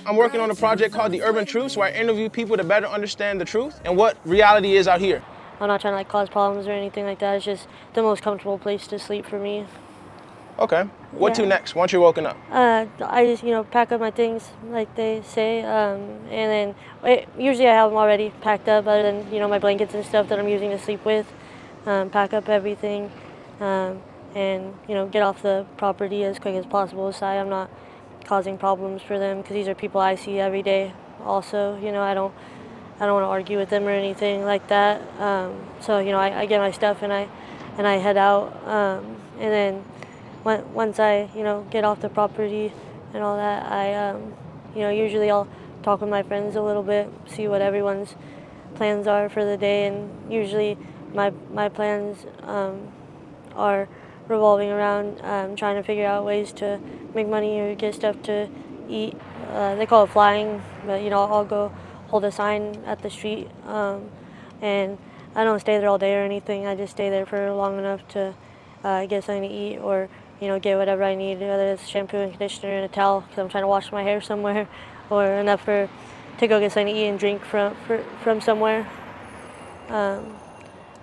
I'm working on a project called the UrbanTruths, where I interview people to better understand the truth and what reality is out here. I'm not trying to like cause problems or anything like that. It's just the most comfortable place to sleep for me. Okay. What to next once you're woken up? I just, pack up my things like they say, and then usually I have them already packed up other than, my blankets and stuff that I'm using to sleep with. Pack up everything, and, get off the property as quick as possible so I'm not causing problems for them because these are people I see every day also. I don't want to argue with them or anything like that. So, I get my stuff and I head out, and then once I, get off the property and all that, usually I'll talk with my friends a little bit, see what everyone's plans are for the day, and usually my plans are revolving around trying to figure out ways to make money or get stuff to eat. They call it flying, but, I'll go hold a sign at the street, and I don't stay there all day or anything. I just stay there for long enough to get something to eat or, get whatever I need, whether it's shampoo and conditioner and a towel because I'm trying to wash my hair somewhere, or enough to go get something to eat and drink from somewhere.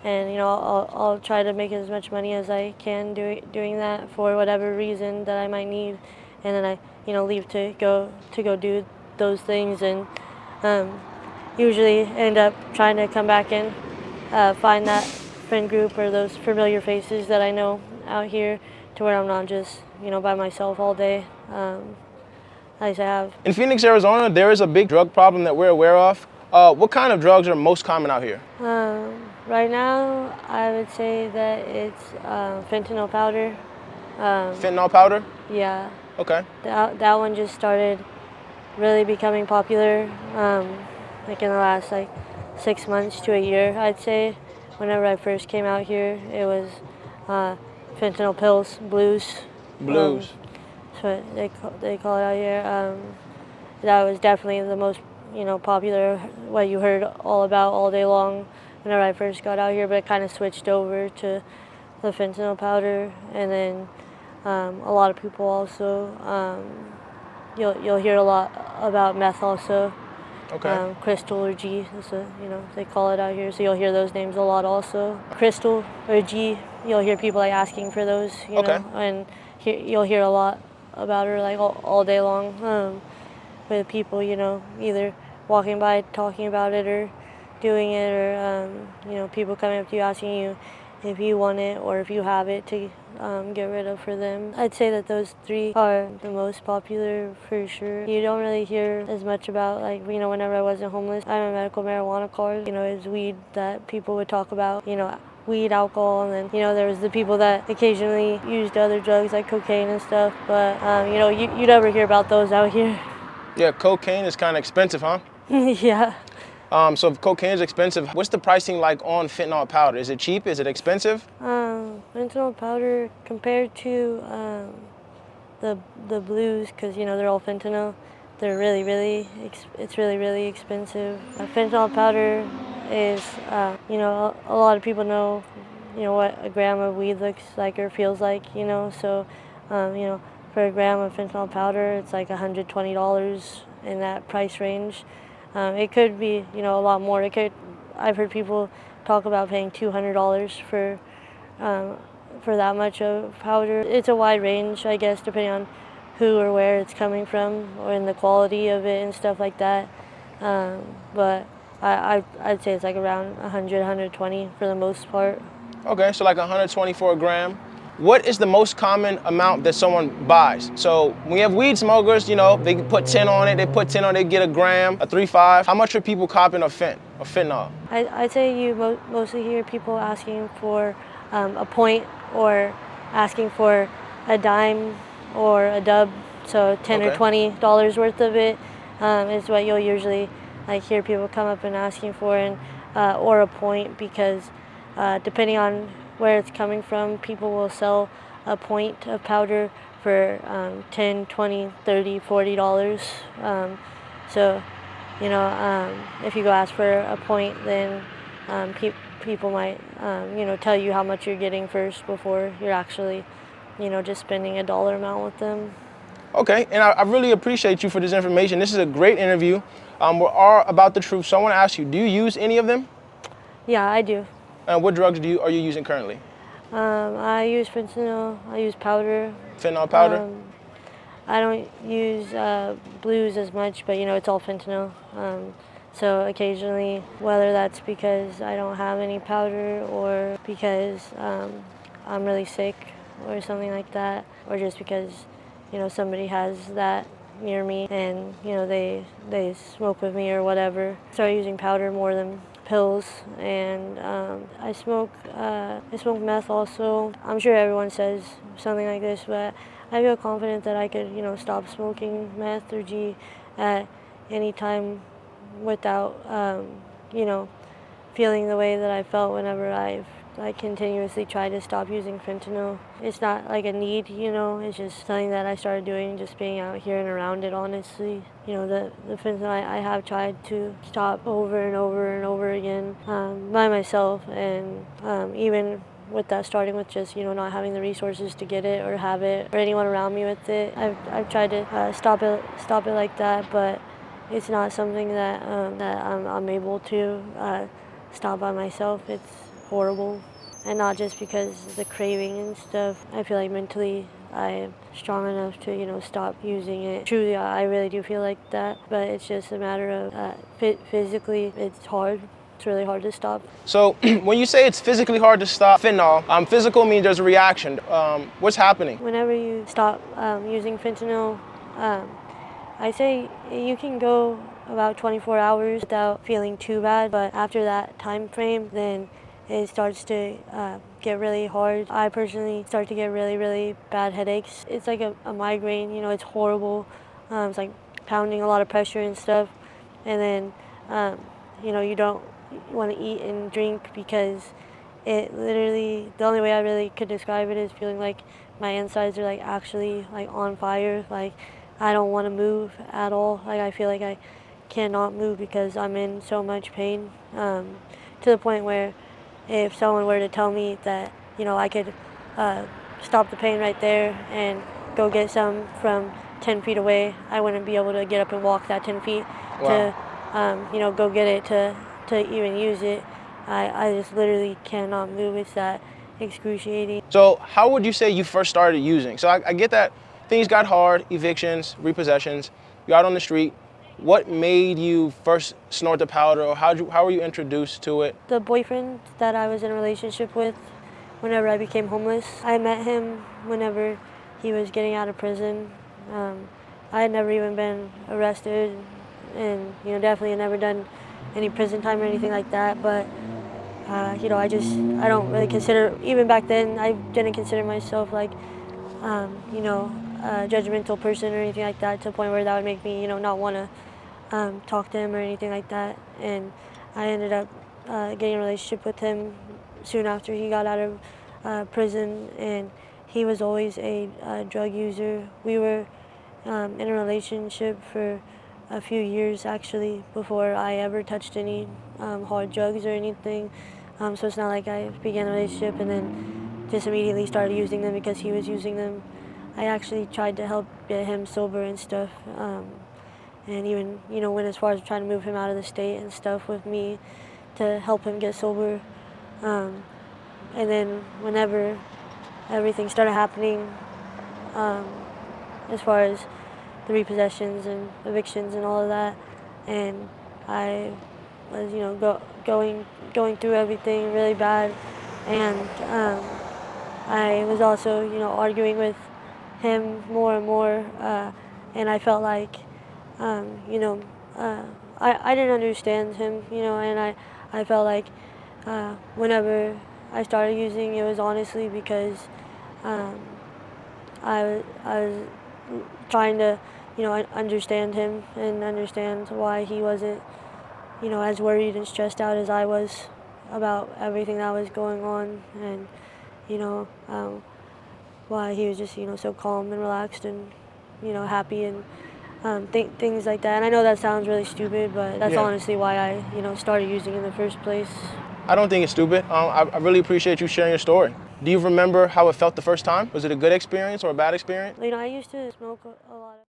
And I'll try to make as much money as I can doing that for whatever reason that I might need, and then I leave to go do those things, and usually end up trying to come back and find that friend group or those familiar faces that I know out here, to where I'm not just by myself all day. I used to have. In Phoenix, Arizona, there is a big drug problem that we're aware of. What kind of drugs are most common out here? Right now, I would say that it's fentanyl powder. Fentanyl powder? Yeah. Okay. That one just started really becoming popular, like in the last 6 months to a year, I'd say. Whenever I first came out here, it was fentanyl pills, blues. Blues. That's what they call it out here. That was definitely the most popular, what you heard all about all day long whenever I first got out here, but it kind of switched over to the fentanyl powder, and then a lot of people also, you'll hear a lot about meth also. Okay. Crystal or G, that's what, they call it out here, so you'll hear those names a lot also. Crystal or G, you'll hear people asking for those, and you'll hear a lot about her all day long, with people, either walking by talking about it or doing it, or people coming up to you asking you if you want it or if you have it to get rid of for them. I'd say that those three are the most popular for sure. You don't really hear as much about, whenever I wasn't homeless, I have a medical marijuana card. It's weed that people would talk about, weed, alcohol, and then, there was the people that occasionally used other drugs like cocaine and stuff, but, you never hear about those out here. Yeah, cocaine is kind of expensive, huh? Yeah. So if cocaine is expensive, what's the pricing like on fentanyl powder? Is it cheap? Is it expensive? Fentanyl powder compared to the blues, because they're all fentanyl, they're it's really expensive. Fentanyl powder is a lot of people know what a gram of weed looks like or feels like, so for a gram of fentanyl powder it's like $120 in that price range. It could be a lot more. I've heard people talk about paying $200 for that much of powder. It's a wide range, I guess, depending on who or where it's coming from, or in the quality of it and stuff like that. But I'd say it's like around 100, 120 for the most part. Okay, so like 120 for a gram. What is the most common amount that someone buys? So we have weed smokers, they put 10 on it, they get a gram, a 3.5. How much are people copping of fentanyl? I'd say you mostly hear people asking for a point, or asking for a dime or a dub, so $10 or $20 worth of it is what you'll usually hear people come up and asking for, and or a point, because depending on where it's coming from, people will sell a point of powder for $10, $20, $30, $40. So, if you go ask for a point, then people might, tell you how much you're getting first before you're actually, just spending a dollar amount with them. Okay, and I really appreciate you for this information. This is a great interview. We're all about the truth. So I want to ask you, do you use any of them? Yeah, I do. And what drugs are you using currently? I use fentanyl. I use powder. Fentanyl powder? I don't use blues as much, but it's all fentanyl. So occasionally, whether that's because I don't have any powder or because I'm really sick or something like that, or just because somebody has that near me and they smoke with me or whatever. Started using powder more than pills, and I smoke meth also. I'm sure everyone says something like this, but I feel confident that I could stop smoking meth or G at any time without feeling the way that I felt whenever I've continuously tried to stop using fentanyl. It's not like a need, it's just something that I started doing, just being out here and around it, honestly. The fentanyl I have tried to stop over and over and over again by myself, and even with that, starting with just not having the resources to get it or have it or anyone around me with it. I've tried to stop it like that, but it's not something that I'm able to stop by myself. It's horrible, and not just because of the craving and stuff. I feel like mentally I am strong enough to stop using it. Truly, I really do feel like that, but it's just a matter of physically it's hard. It's really hard to stop. So when you say it's physically hard to stop fentanyl, physical means there's a reaction. What's happening? Whenever you stop using fentanyl, I say you can go about 24 hours without feeling too bad, but after that time frame, then it starts to get really hard. I personally start to get really, really bad headaches. It's like a migraine, it's horrible. It's like pounding, a lot of pressure and stuff. And then, you don't want to eat and drink because it literally, the only way I really could describe it is feeling like my insides are like actually like on fire. Like I don't want to move at all. Like I feel like I cannot move because I'm in so much pain, to the point where if someone were to tell me that I could stop the pain right there and go get some from 10 feet away, I wouldn't be able to get up and walk that 10 feet. Wow. To go get it to even use it. I just literally cannot move. It's that excruciating. So how would you say you first started using? So I get that things got hard, evictions, repossessions, you're out on the street. What made you first snort the powder, or how were you introduced to it? The boyfriend that I was in a relationship with whenever I became homeless, I met him whenever he was getting out of prison. I had never even been arrested and definitely had never done any prison time or anything like that, but I don't really consider, even back then, I didn't consider myself like, a judgmental person or anything like that, to the point where that would make me, not want to talk to him or anything like that. And I ended up getting a relationship with him soon after he got out of prison, and he was always a drug user. We were in a relationship for a few years actually before I ever touched any hard drugs or anything. So it's not like I began a relationship and then just immediately started using them because he was using them. I actually tried to help get him sober and stuff, and even went as far as trying to move him out of the state and stuff with me to help him get sober. And then whenever everything started happening, as far as the repossessions and evictions and all of that, and I was going through everything really bad, and I was also arguing with him more and more, and I felt like I didn't understand him, and I felt like whenever I started using, it was honestly because I was trying to understand him and understand why he wasn't as worried and stressed out as I was about everything that was going on, and why he was just so calm and relaxed and happy and things like that. And I know that sounds really stupid, but that's honestly why I started using it in the first place. I don't think it's stupid. I really appreciate you sharing your story. Do you remember how it felt the first time? Was it a good experience or a bad experience? You know, I used to smoke a lot.